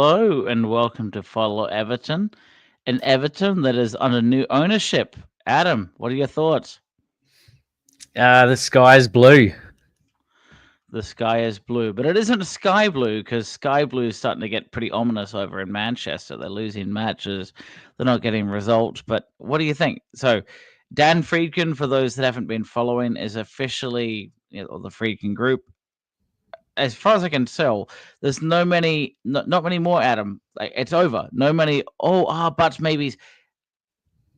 Hello and welcome to Follow Everton, an Everton that is under new ownership. Adam, what are your thoughts? The sky's blue. The sky is blue, but it isn't sky blue because sky blue is starting to get pretty ominous over in Manchester. They're losing matches, they're not getting results. But what do you think? So, Dan Friedkin, for those that haven't been following, is officially the Friedkin Group. As far as I can tell, there's not many more. Adam, like it's over. No many. But maybe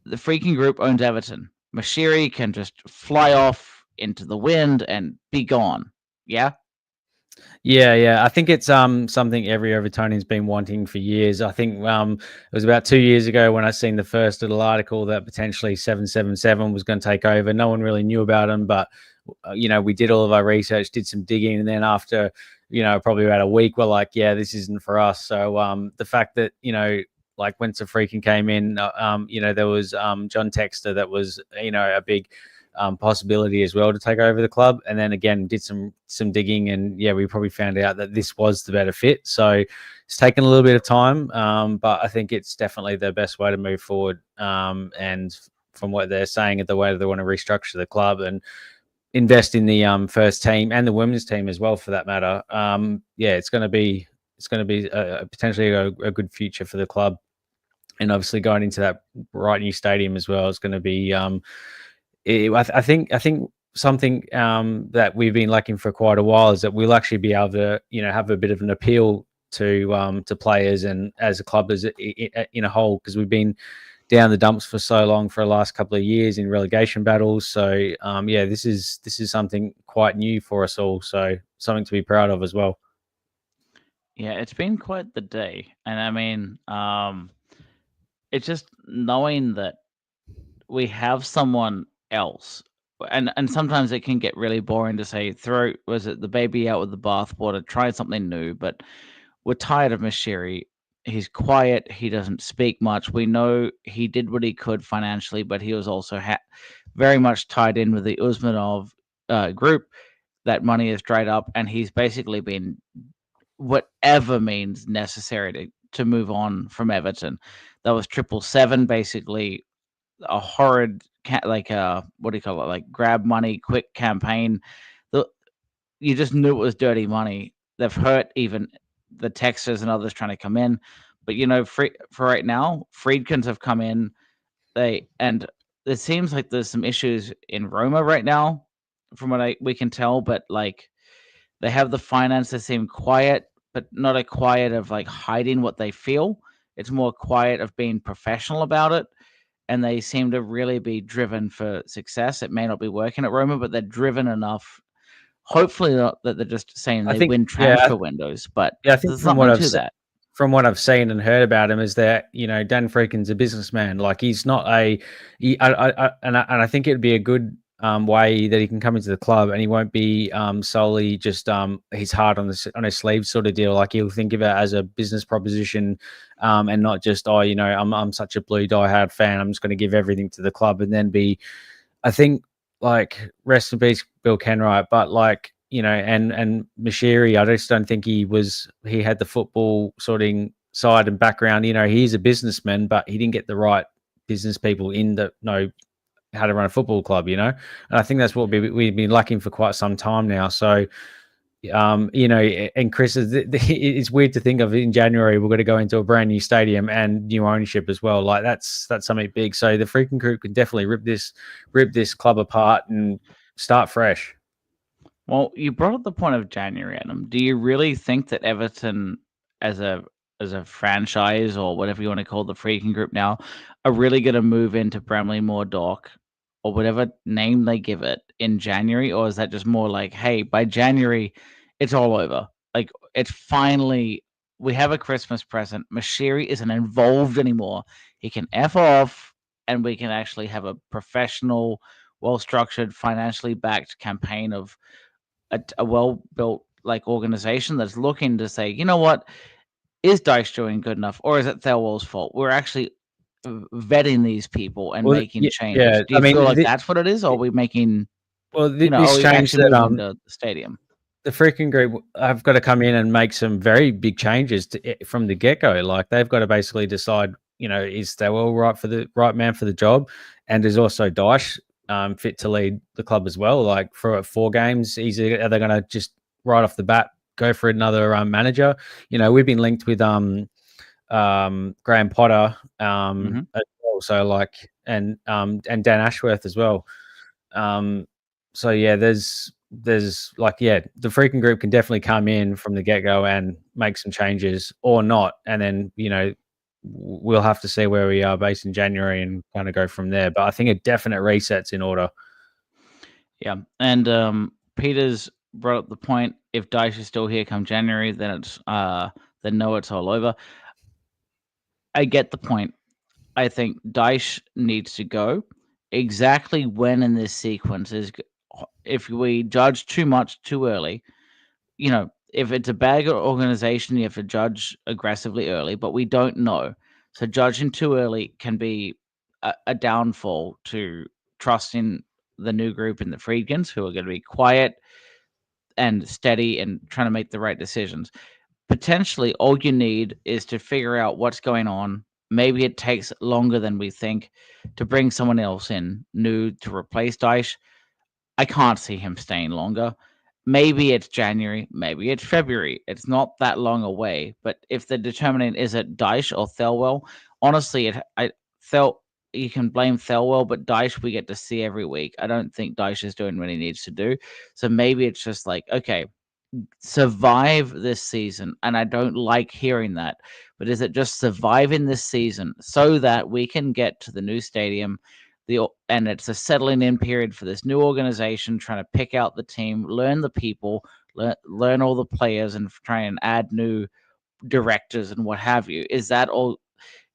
the Friedkin Group owns Everton. Moshiri can just fly off into the wind and be gone. Yeah. Yeah. I think it's something every Evertonian's been wanting for years. I think it was about 2 years ago when I seen the first little article that potentially 777 was going to take over. No one really knew about him, but we did all of our research, did some digging, and then after probably about a week, we're like, yeah, this isn't for us. So the fact that like when Sir Freakin came in, there was John Textor that was a big possibility as well to take over the club, and then again did some digging, and we probably found out that this was the better fit. So it's taken a little bit of time, but I think it's definitely the best way to move forward. And from what they're saying, the way that they want to restructure the club and invest in the first team and the women's team as well, for that matter. It's going to be potentially a good future for the club, and obviously going into that right new stadium as well is going to be. I think something that we've been lacking for quite a while is that we'll actually be able to have a bit of an appeal to players and as a club as in a whole, because we've been down the dumps for so long for the last couple of years in relegation battles. So this is something quite new for us all. So something to be proud of as well. Yeah, it's been quite the day, and I mean, it's just knowing that we have someone else, and sometimes it can get really boring to say throw the baby out with the bathwater, try something new, but we're tired of Moshiri. He's quiet. He doesn't speak much. We know he did what he could financially, but he was also very much tied in with the Usmanov group. That money is dried up, and he's basically been whatever means necessary to move on from Everton. That was 777, basically a horrid what do you call it, like grab money quick campaign. You just knew it was dirty money. They've hurt even the Texters and others trying to come in, but for right now, Friedkins have come in. And it seems like there's some issues in Roma right now, from what we can tell. But like, they have the finance. They seem quiet, but not a quiet of like hiding what they feel. It's more quiet of being professional about it. And they seem to really be driven for success. It may not be working at Roma, but they're driven enough. Hopefully not that they're just saying they win transfer windows, but I think there's something to that. From what I've seen and heard about him is that Dan Freakin's a businessman. Like, he's not I think it'd be a good way that he can come into the club, and he won't be solely just his heart on his sleeve sort of deal. Like, he'll think of it as a business proposition, and not just I'm such a blue diehard fan, I'm just going to give everything to the club, and then I think, like, rest in peace Bill Kenwright, but like, and Moshiri, I just don't think he had the football sorting side and background. He's a businessman, but he didn't get the right business people in that know how to run a football club, and I think that's what we've been lacking for quite some time now. So, and Chris, it's weird to think of in January we're going to go into a brand new stadium and new ownership as well. Like, that's something big. So the Friedkin Group can definitely rip this club apart and start fresh. Well, you brought up the point of January, Adam. Do you really think that Everton, as a franchise, or whatever you want to call the Friedkin Group now, are really going to move into Bramley Moore Dock, or whatever name they give it, in January? Or is that just more like, hey, by January, it's all over? Like, it's finally, we have a Christmas present. Moshiri isn't involved anymore. He can F off, and we can actually have a professional, well-structured, financially backed campaign of a well-built like organization that's looking to say, you know what, is Dyche doing good enough, or is it Thelwell's fault? We're actually vetting these people and making changes. Do you feel like that's what it is, or are we making? Well, this change that into the stadium. the Friedkin Group have got to come in and make some very big changes from the get go. Like they've got to basically decide, is Thelwell right man for the job, and is also Dyche fit to lead the club as well? Like for 4 games, are they going to just right off the bat go for another manager? We've been linked with Graham Potter as well, so like and Dan Ashworth as well. So yeah, there's like, yeah, the Friedkin Group can definitely come in from the get go and make some changes or not, and then we'll have to see where we are based in January and kind of go from there. But I think a definite reset's in order. Yeah, and Peter's brought up the point: if Dyche is still here come January, then it's all over. I get the point. I think Dyche needs to go. Exactly when in this sequence is, if we judge too much too early, if it's a bad organization, you have to judge aggressively early, but we don't know. So judging too early can be a downfall to trusting the new group in the Friedkins, who are going to be quiet and steady and trying to make the right decisions. Potentially, all you need is to figure out what's going on. Maybe it takes longer than we think to bring someone else in new to replace Dyche. I can't see him staying longer. Maybe it's January, maybe it's February. It's not that long away. But if the determinant is it Dyche or Thelwell, honestly, you can blame Thelwell, but Dyche we get to see every week. I don't think Dyche is doing what he needs to do. So maybe it's just like, okay, survive this season. And I don't like hearing that, but is it just surviving this season so that we can get to the new stadium? And it's a settling in period for this new organization, trying to pick out the team, learn the people, learn all the players, and try and add new directors and what have you. Is that all?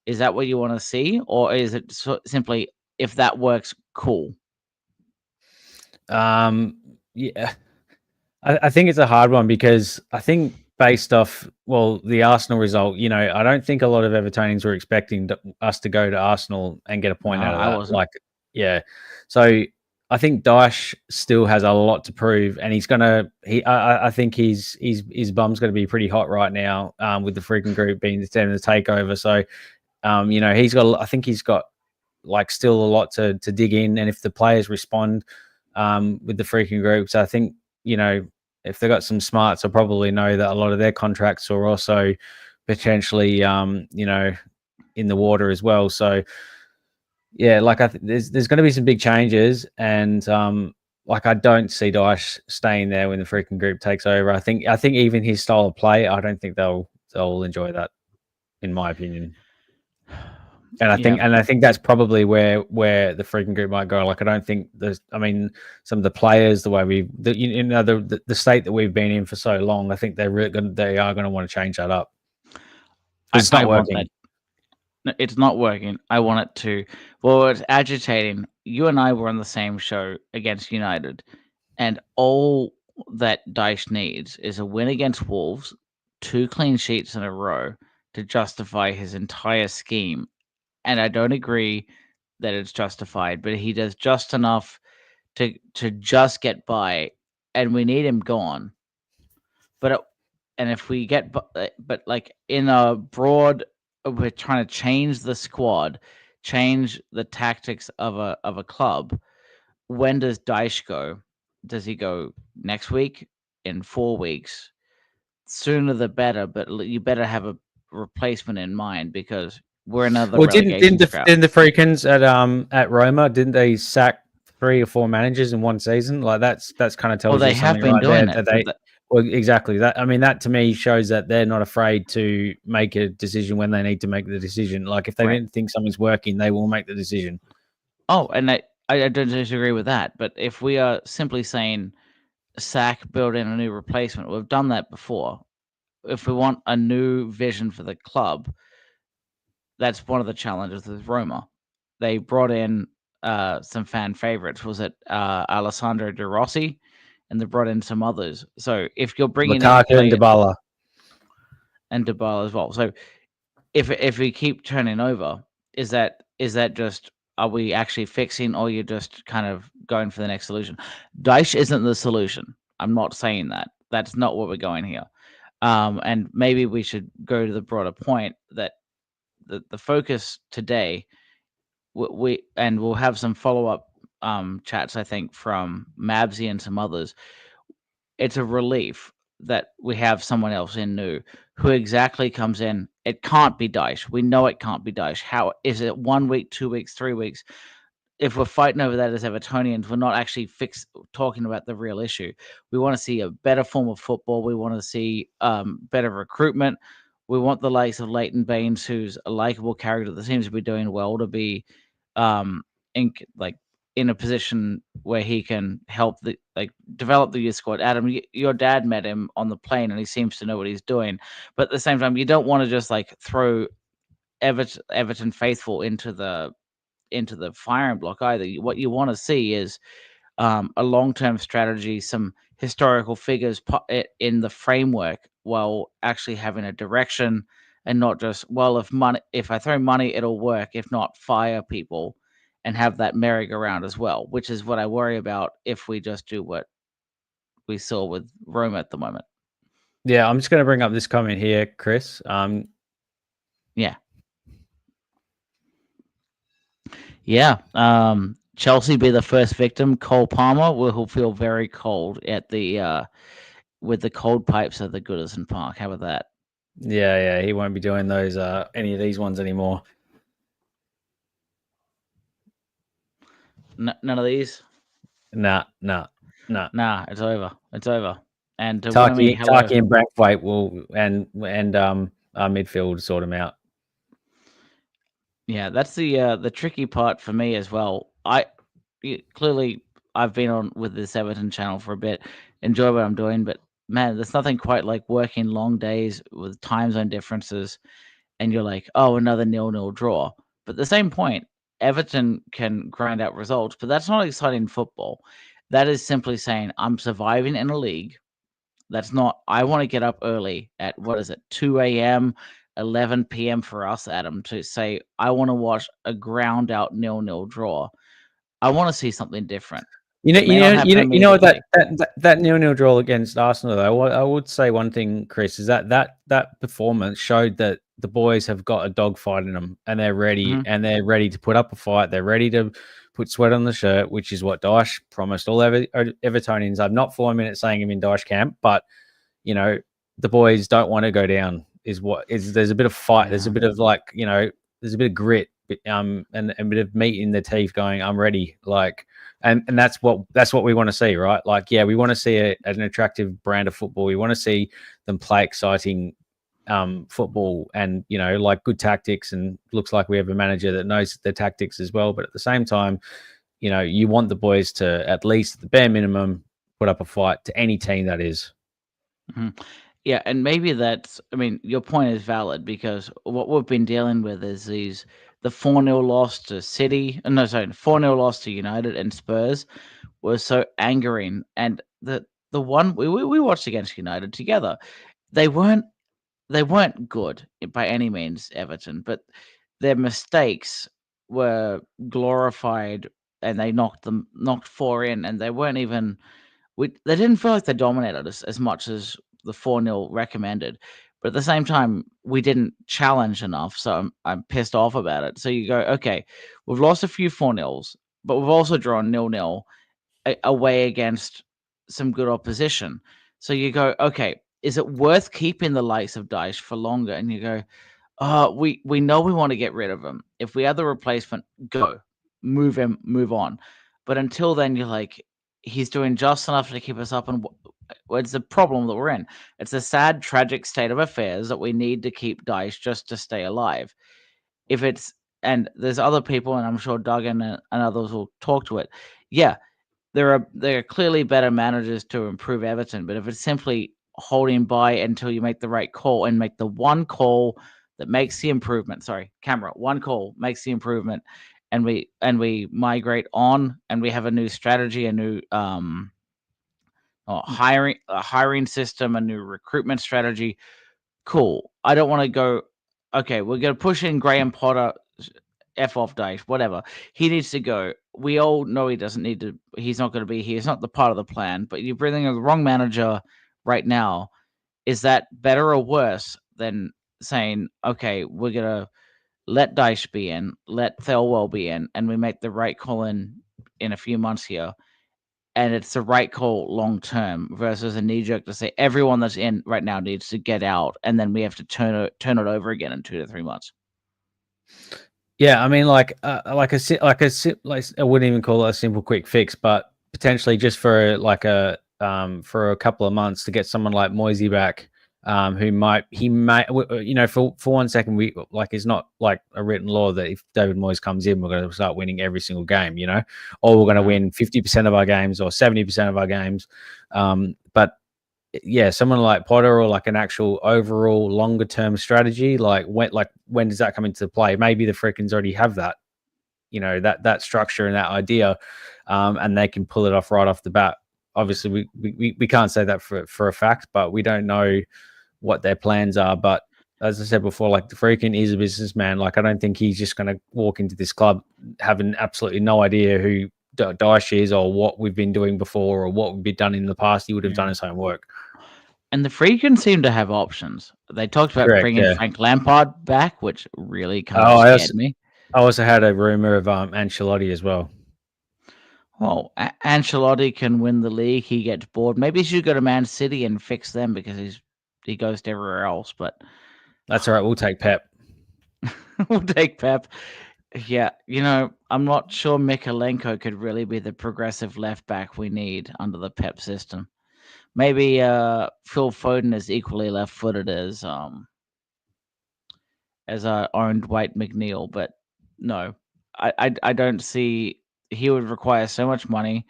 Is that what you want to see, or is it simply, if that works, cool? Yeah, I think it's a hard one because I think based off the Arsenal result, I don't think a lot of Evertonians were expecting us to go to Arsenal and get a point out of that. I wasn't. Like, yeah, so I think Dyche still has a lot to prove, and he's gonna. I think his bum's going to be pretty hot right now with the Friedkin Group being the takeover. So, I think he's got like still a lot to dig in, and if the players respond with the Friedkin Group, so I think if they've got some smarts, they'll probably know that a lot of their contracts are also potentially in the water as well. So yeah, like there's going to be some big changes, and like I don't see Dyche staying there when the Friedkin Group takes over. I think even his style of play, I don't think they'll enjoy that, in my opinion. And I think that's probably where the Friedkin Group might go. Like I don't think some of the players, the way the state that we've been in for so long, I think they are going to want to change that up. It's not working. It's not working. I want it to. Well, it's agitating. You and I were on the same show against United, and all that Dyche needs is a win against Wolves, 2 clean sheets in a row to justify his entire scheme. And I don't agree that it's justified, but he does just enough to just get by, and we need him gone. But if we get, but like in a broad, we're trying to change the squad, change the tactics of a club. When does Dyche go? Does he go next week? In 4 weeks? Sooner the better, but you better have a replacement in mind, because we're another relegation didn't the Friedkins at Roma, didn't they sack 3 or 4 managers in one season? Like that's kind of tells you something right there. Exactly that. I mean, that to me shows that they're not afraid to make a decision when they need to make the decision. Like if they didn't think something's working, they will make the decision. Oh, and I don't disagree with that. But if we are simply saying sack, build in a new replacement, we've done that before. If we want a new vision for the club, that's one of the challenges with Roma. They brought in some fan favorites. Was it Alessandro De Rossi? And they brought in some others. So if you're bringing Lukaku and Dybala as well. So if we keep turning over, is that just, are we actually fixing, or you're just kind of going for the next solution? Dyche isn't the solution. I'm not saying that, that's not what we're going here. And maybe we should go to the broader point that the focus today, and we'll have some follow-up chats, I think, from Mabsy and some others. It's a relief that we have someone else in new. Who exactly comes in? It can't be Dyche. We know it can't be Dyche. How is it 1 week, 2 weeks, 3 weeks? If we're fighting over that as Evertonians, we're not actually talking about the real issue. We want to see a better form of football. We want to see better recruitment. We want the likes of Leighton Baines, who's a likable character that seems to be doing well, to be um, in like in a position where he can help develop the youth squad. Adam, your dad met him on the plane, and he seems to know what he's doing. But at the same time, you don't want to just throw Everton faithful into the firing block either. What you want to see is a long-term strategy, some historical figures in the framework, while actually having a direction, and not just, well, if I throw money, it'll work. If not, fire people, and have that merry-go-round as well, which is what I worry about if we just do what we saw with Roma at the moment. Yeah, I'm just going to bring up this comment here, Chris. Yeah. Chelsea be the first victim. Cole Palmer will feel very cold at the with the cold pipes of the Goodison Park. How about that? Yeah, he won't be doing those any of these ones anymore. None of these. Nah. Nah, it's over. It's over. And to Taki hello. and Braithwaite will and our midfield sort them out. Yeah, that's the tricky part for me as well. Clearly I've been on with this Everton channel for a bit, enjoy what I'm doing, but man, there's nothing quite like working long days with time zone differences, and you're like, oh, another 0-0 draw. But at the same point, Everton can grind out results, but that's not exciting football. That is simply saying I'm surviving in a league. That's not. I want to get up early at, what is it, 2 a.m., 11 p.m. for us, Adam, to say I want to watch a ground out 0-0 draw. I want to see something different. It may not happen immediately. That 0-0 draw against Arsenal, though. I would say one thing, Chris, is that performance showed that the boys have got a dogfight in them, and they're ready, and they're ready to put up a fight. They're ready to put sweat on the shirt, which is what Dyche promised all Evertonians. I'm not 4 minutes saying I'm in Dyche camp, but the boys don't want to go down. There's a bit of fight. Yeah. There's a bit of there's a bit of grit, and a bit of meat in the teeth. Going, I'm ready. And that's what we want to see, right? We want to see an attractive brand of football. We want to see them play exciting football, and good tactics. And looks like we have a manager that knows the tactics as well. But at the same time, you want the boys to, at least the bare minimum, put up a fight to any team that is. Mm-hmm. Yeah, and maybe your point is valid, because what we've been dealing with is the 4-0 loss to City. No, sorry, 4-0 loss to United and Spurs was so angering. And the one we watched against United together, they weren't good by any means, Everton, but their mistakes were glorified, and they knocked 4 in, and they weren't even. They didn't feel like they dominated us as much as the 4-0 recommended. But at the same time, we didn't challenge enough, so I'm pissed off about it. So you go, okay, we've lost a few 4-0s, but we've also drawn 0-0 away against some good opposition. So you go, okay, is it worth keeping the likes of Dyche for longer? And you go, we know we want to get rid of him. If we have the replacement, go. Move him, move on. But until then, you're like, he's doing just enough to keep us up. And it's the problem that we're in. It's a sad, tragic state of affairs that we need to keep Dyche just to stay alive. And there's other people, and I'm sure Doug and others will talk to it. Yeah, there are clearly better managers to improve Everton, but if it's simply holding by until you make the right call, and make the one call that makes the improvement, one call makes the improvement, and we migrate on, and we have a new strategy, a new hiring system, a new recruitment strategy. Cool. I don't want to go, okay, we're going to push in Graham Potter, F off Dyche, whatever. He needs to go. We all know he doesn't need to. He's not going to be here. He's not the part of the plan. But you're bringing the wrong manager, right now, is that better or worse than saying, okay, we're gonna let Dyche be in, let Thelwell be in, and we make the right call in a few months here, and it's the right call long term versus a knee jerk to say everyone that's in right now needs to get out, and then we have to turn it over again in 2 to 3 months. Yeah, I mean, like I wouldn't even call it a simple quick fix, but potentially just for for a couple of months to get someone like Moisey back, who might for 1 second it's not like a written law that if David Moyes comes in, we're going to start winning every single game, or we're going to win 50% of our games or 70% of our games, but yeah, someone like Potter or like an actual overall longer term strategy, when does that come into play? Maybe the Friedkins already have that, that structure and that idea, and they can pull it off right off the bat. Obviously, we can't say that for a fact, but we don't know what their plans are. But as I said before, like the Friedkin is a businessman. Like I don't think he's just going to walk into this club having absolutely no idea who Dyche is or what we've been doing before or what we've been done in the past. He would have done his homework. And the Friedkins seem to have options. They talked about Correct, bringing yeah. Frank Lampard back, which really kind of scared me. I also had a rumor of Ancelotti as well. Well, Ancelotti can win the league. He gets bored. Maybe he should go to Man City and fix them because he goes to everywhere else. But that's all right. We'll take Pep. We'll take Pep. Yeah, I'm not sure Mikalenko could really be the progressive left back we need under the Pep system. Maybe Phil Foden is equally left-footed as owned White McNeil, but no, I don't see. He would require so much money,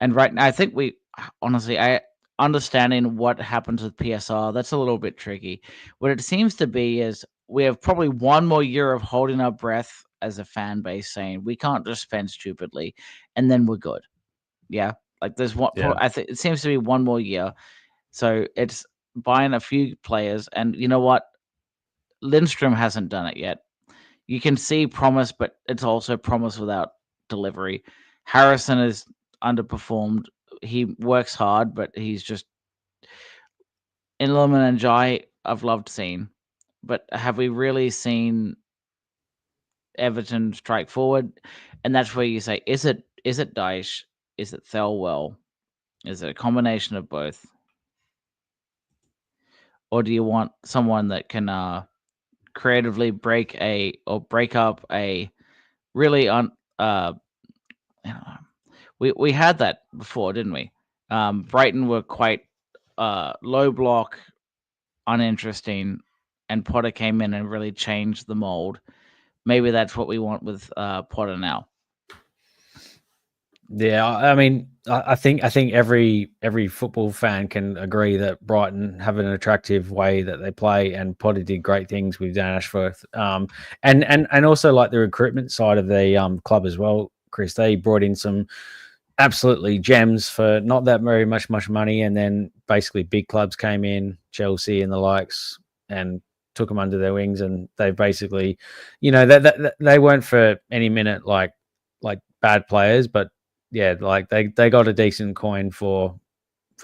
and right now I think I understanding what happens with PSR, that's a little bit tricky. What it seems to be is we have probably one more year of holding our breath as a fan base, saying we can't just spend stupidly, and then we're good. Yeah, like there's one. Yeah. I think it seems to be one more year, so it's buying a few players, and you know what? Lindstrom hasn't done it yet. You can see promise, but it's also promise without delivery. Harrison is underperformed. He works hard, but he's just Inleman and Jai. I've loved seeing, but have we really seen Everton strike forward? And that's where you say, is it Dyche? Is it Thelwell? Is it a combination of both? Or do you want someone that can creatively break up a really we had that before, didn't we? Brighton were quite low block, uninteresting, and Potter came in and really changed the mold. Maybe that's what we want with Potter now. Yeah, I mean, I think every football fan can agree that Brighton have an attractive way that they play, and Potter did great things with Dan Ashworth, and also like the recruitment side of the club as well. Chris, they brought in some absolutely gems for not that very much money, and then basically big clubs came in, Chelsea and the likes, and took them under their wings, and they basically, they weren't for any minute like bad players, but yeah, like they got a decent coin for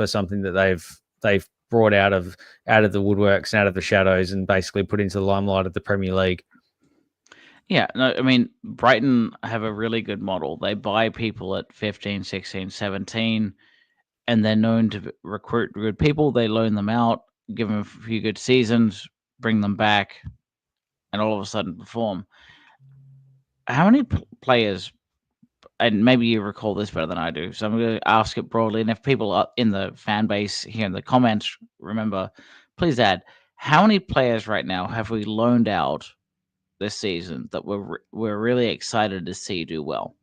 something that they've brought out of the woodworks and out of the shadows and basically put into the limelight of the Premier League. Yeah, no, I mean, Brighton have a really good model. They buy people at 15, 16, 17, and they're known to recruit good people. They loan them out, give them a few good seasons, bring them back, and all of a sudden perform. How many players, and maybe you recall this better than I do, so I'm going to ask it broadly, and if people are in the fan base here in the comments remember, please add, how many players right now have we loaned out this season that we're really excited to see do well?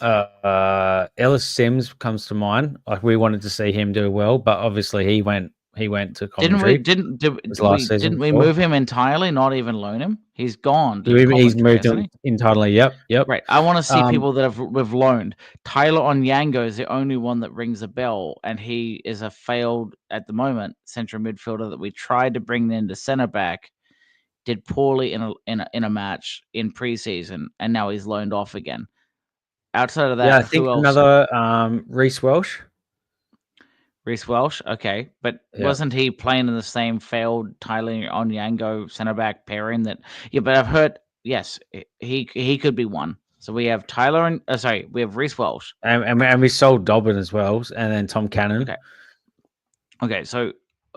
Ellis Sims comes to mind. Like we wanted to see him do well, but obviously he went to Coventry. Didn't we move him entirely? Not even loan him. He's gone. He's moved him entirely. Yep. Right. I want to see people that we've loaned. Tyler Onyango is the only one that rings a bell, and he is a failed at the moment central midfielder that we tried to bring into centre back. Did poorly in a match in preseason, and now he's loaned off again. Outside of that, I think who else? Another Reece Welsh. Reece Welsh, okay, but Yeah. wasn't he playing in the same failed Tyler Onyango centre back pairing that? Yeah, but I've heard yes, he could be one. So we have Tyler and sorry, we have Reece Welsh. And we sold Dobbin as well, and then Tom Cannon. Okay, so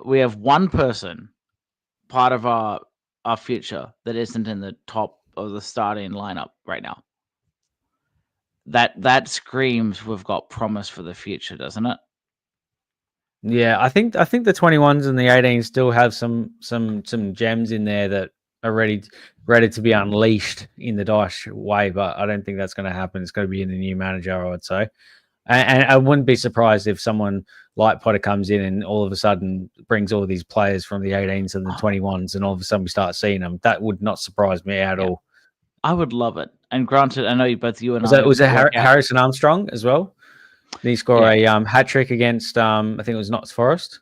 we have one person part of our future that isn't in the top of the starting lineup right now. That screams we've got promise for the future, doesn't it? Yeah, I think the 21s and the 18s still have some gems in there that are ready to be unleashed in the Dyche way, but I don't think that's going to happen. It's going to be in the new manager, I would say. And I wouldn't be surprised if someone like Potter comes in and all of a sudden brings all these players from the 18s and the 21s, and all of a sudden we start seeing them. That would not surprise me at all. I would love it. And granted, I know both you and Was it work out. Harrison Armstrong as well? Did he score a hat trick against I think it was Notts Forest?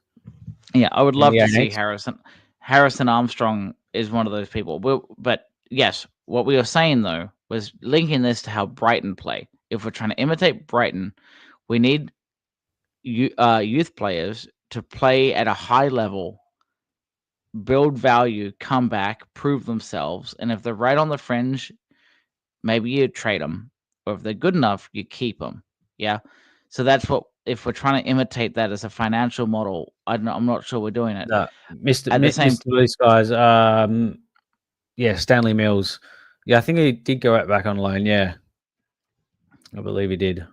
Yeah, I would love to see Harrison. Harrison Armstrong is one of those people. But yes, what we were saying though was linking this to how Brighton play. If we're trying to imitate Brighton, we need youth players to play at a high level, build value, come back, prove themselves, and if they're right on the fringe, maybe you trade them, or if they're good enough, you keep them. Yeah, so that's what. If we're trying to imitate that as a financial model, I'm not sure we're doing it. No, Mr. Blue Skies. Yeah, Stanley Mills. Yeah, I think he did go right back on loan. Yeah, I believe he did.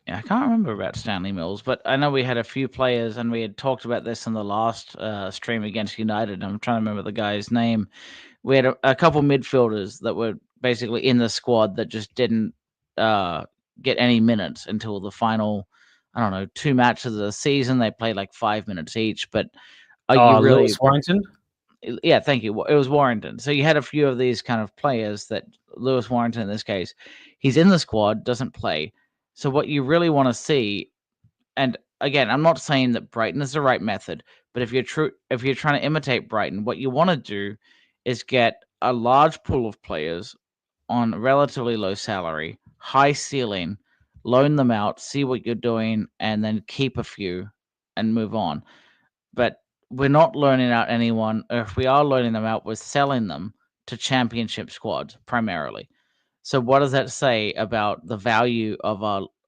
Yeah, I can't remember about Stanley Mills, but I know we had a few players, and we had talked about this in the last stream against United. I'm trying to remember the guy's name. We had a couple midfielders that were basically in the squad that just didn't get any minutes until the final, I don't know, 2 matches of the season. They played like 5 minutes each, but are you really Lewis Warrington? Yeah, thank you. It was Warrington. So you had a few of these kind of players that Lewis Warrington in this case, he's in the squad, doesn't play. So what you really want to see, and again, I'm not saying that Brighton is the right method, but if you're trying to imitate Brighton, what you want to do is get a large pool of players on relatively low salary, high ceiling, loan them out, see what you're doing, and then keep a few and move on. But we're not loaning out anyone, or if we are loaning them out, we're selling them to championship squads primarily. So what does that say about the value of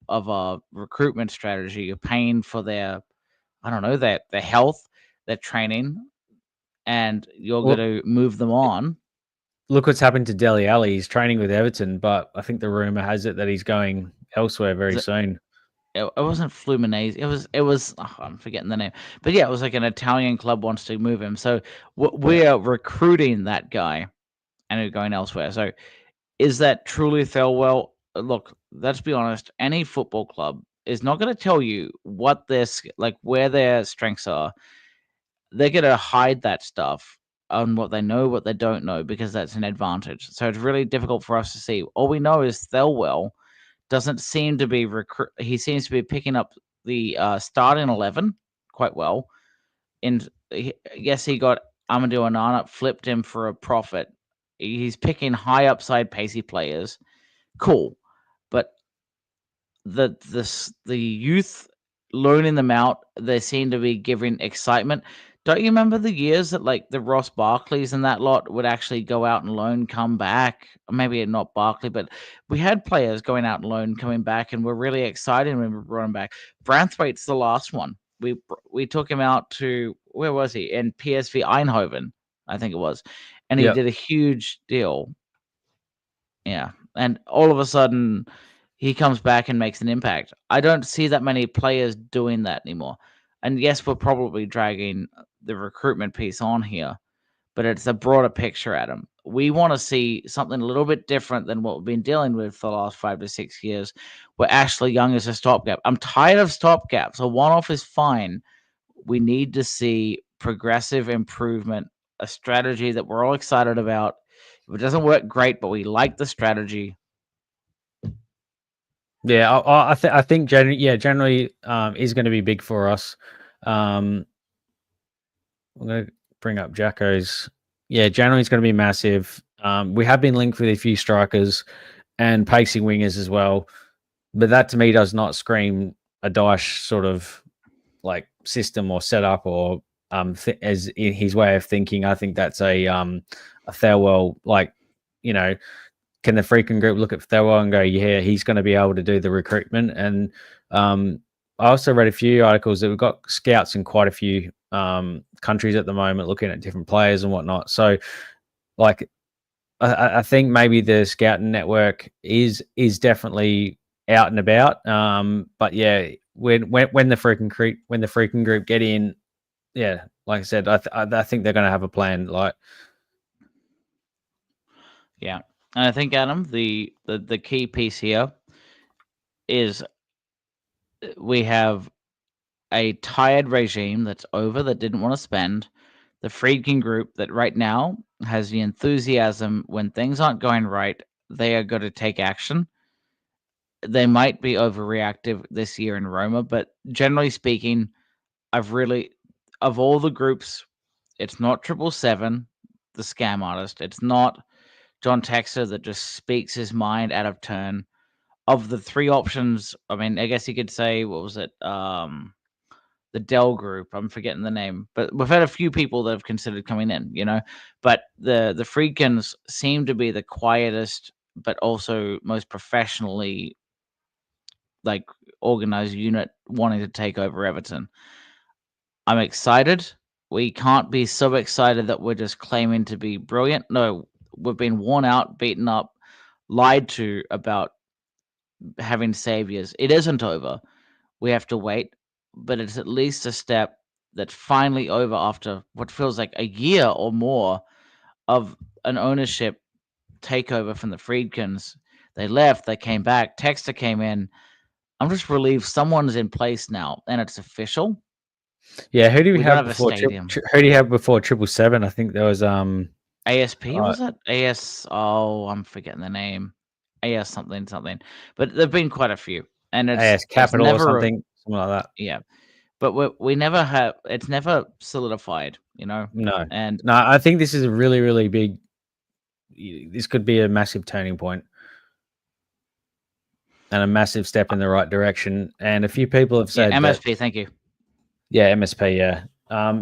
a recruitment strategy? You're paying for their, I don't know, their health, their training, and you're going to move them on. Look what's happened to Dele Alli. He's training with Everton, but I think the rumor has it that he's going elsewhere very soon. It wasn't Fluminense. It was. Oh, I'm forgetting the name, but yeah, it was like an Italian club wants to move him. So we're recruiting that guy, and we're going elsewhere. So is that truly Thelwell? Look, let's be honest. Any football club is not going to tell you what where their strengths are. They're going to hide that stuff on what they know, what they don't know, because that's an advantage. So it's really difficult for us to see. All we know is Thelwell doesn't seem to be he seems to be picking up the starting 11 quite well. And yes, he got Amadou Onana, flipped him for a profit. He's picking high upside pacey players. Cool. But the youth loaning them out, they seem to be giving excitement. Don't you remember the years that like the Ross Barkleys and that lot would actually go out and loan, come back? Maybe not Barkley, but we had players going out and loan, coming back, and we're really excited when we brought him back. Branthwaite's the last one. We took him out to, where was he? In PSV Eindhoven, I think it was, and he did a huge deal. Yeah, and all of a sudden he comes back and makes an impact. I don't see that many players doing that anymore. And yes, we're probably dragging the recruitment piece on here, but it's a broader picture, Adam. We want to see something a little bit different than what we've been dealing with for the last 5 to 6 years, where Ashley Young is a stopgap. I'm tired of stopgaps. A one-off is fine. We need to see progressive improvement, a strategy that we're all excited about. If it doesn't work, great, but we like the strategy. Yeah, I think generally is going to be big for us. I'm going to bring up Jacko's. Yeah, January is going to be massive. We have been linked with a few strikers and pacing wingers as well. but that to me does not scream a Dyche sort of like system or setup or as in his way of thinking. I think that's a Thelwell, like, you know, can the Friedkin Group look at Thelwell and go, yeah, he's going to be able to do the recruitment? And I also read a few articles that we've got scouts in quite a few countries at the moment looking at different players and whatnot. So, like, I think maybe the scouting network is definitely out and about. But yeah, when the Friedkin Group get in, yeah, like I said, I think they're going to have a plan. Like, Yeah, and I think, Adam, the key piece here is we have a tired regime that's over, that didn't want to spend. The Friedkin Group that right now has the enthusiasm when things aren't going right, they are going to take action. They might be overreactive this year in Roma, but generally speaking, I've really, of all the groups, it's not 777, the scam artist. It's not John Texter that just speaks his mind out of turn. Of the three options, I mean, I guess you could say, what was it? The Dell Group. I'm forgetting the name, but we've had a few people that have considered coming in, you know. But the Friedkins seem to be the quietest, but also most professionally like organized unit wanting to take over Everton. I'm excited. We can't be so excited that we're just claiming to be brilliant. No, we've been worn out, beaten up, lied to about having saviors. It isn't over. We have to wait, but it's at least a step that's finally over after what feels like a year or more of an ownership takeover from the Friedkins. They left, they came back, Texter came in. I'm just relieved someone's in place now and it's official. yeah, who do we We don't have have a before? stadium. Who do you have before 777? I think there was ASP, uh, was it? AS, oh, I'm forgetting the name. AS something something. But there've been quite a few. And AS it's Capital or never, something like that. yeah. But we never have, it's never solidified, you know. No, And no, I think this is a really, really big. This could be a massive turning point and a massive step in the right direction. And a few people have yeah, said that, MSP, thank you. yeah, MSP, yeah,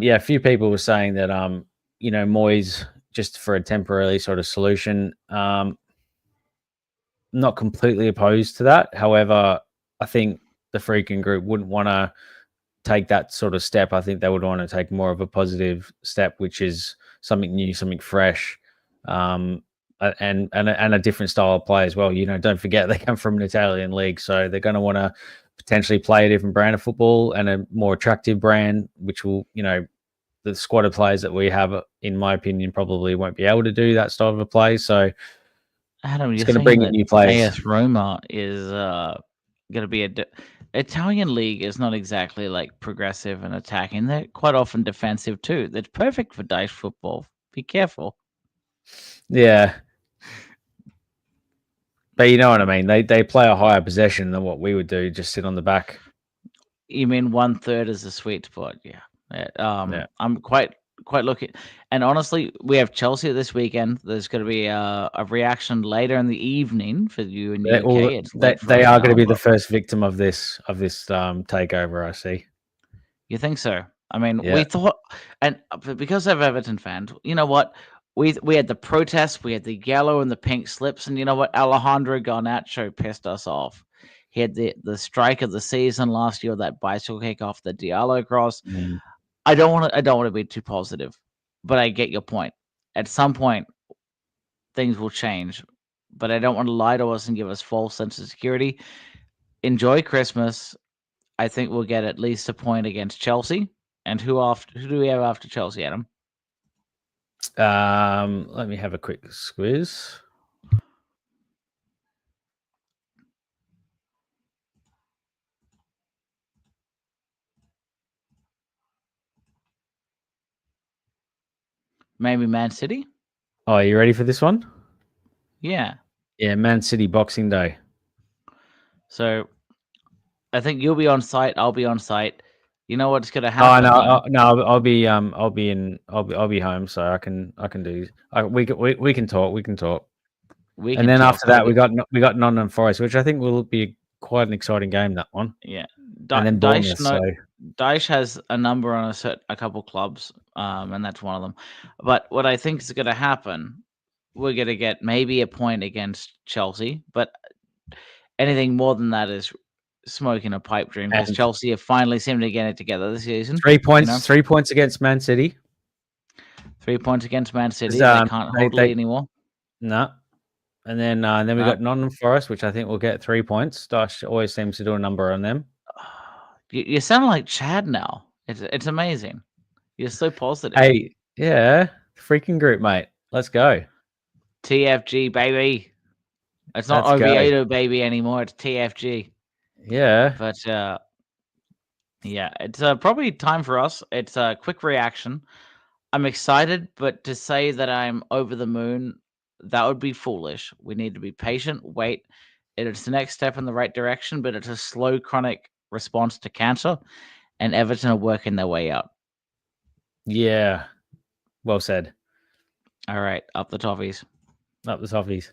yeah. A few people were saying that, you know, Moyes just for a temporary sort of solution. Not completely opposed to that. However, I think the Freaking Group wouldn't want to take that sort of step. I think they would want to take more of a positive step, which is something new, something fresh, and a different style of play as well. You know, don't forget they come from an Italian league, so they're going to want to potentially play a different brand of football and a more attractive brand, which will, you know, the squad of players that we have, in my opinion, probably won't be able to do that style of a play. So Adam, it's you're going to saying bring in that new players. AS Roma is going to be Italian league is not exactly like progressive and attacking. They're quite often defensive too. That's perfect for Dyche football. Be careful. Yeah, but you know what I mean. They play a higher possession than what we would do. Just sit on the back. You mean 1/3 is the sweet spot? Yeah. Yeah. I'm quite looking, and honestly, we have Chelsea this weekend. There's going to be a reaction later in the evening for you in the UK. It's late for They us are going to now, be the but first victim of this takeover. I see. you think so? I mean, Yeah. we thought, and because of Everton fans, you know what? We had the protests, we had the yellow and the pink slips, and you know what? Alejandro Garnacho pissed us off. He had the strike of the season last year, that bicycle kick off the Diallo cross. Mm. I don't want to be too positive, but I get your point. At some point, things will change, but I don't want to lie to us and give us false sense of security. Enjoy Christmas. I think we'll get at least a point against Chelsea. And who do we have after Chelsea, Adam? Let me have a quick squiz. Maybe Man City? Oh, are you ready for this one? Yeah. Yeah, Man City Boxing Day. So I think you'll be on site. I'll be on site. You know what's going to Oh happen, no, though? no, I'll be home, so I can do. We can talk. We can talk. We And can then talk. after I'll that, be. we got Nottingham Forest, which I think will be a quite an exciting game, that one. Yeah, And then Dyche, Bournemouth. So Dyche has a number on a couple clubs, and that's one of them. But what I think is going to happen, we're going to get maybe a point against Chelsea, but anything more than that is smoking a pipe dream because and Chelsea have finally seemed to get it together this season. 3 points. You know? 3 points against Man City. 3 points against Man City. They can't hold lead anymore. No. And then we got Nottingham Forest, which I think will get 3 points. Dyche always seems to do a number on them. You sound like Chad now. It's amazing. You're so positive. Hey, yeah, Friedkin Group, mate. Let's go. TFG, baby. It's not Let's go. Oviedo, baby, anymore. It's TFG. Yeah. But yeah, it's probably time for us. It's a quick reaction. I'm excited, but to say that I'm over the moon, that would be foolish. We need to be patient, wait. It's the next step in the right direction, but it's a slow, chronic response to cancer, and Everton are working their way out. Yeah. Well said. All right, up the toffees. Up the toffees.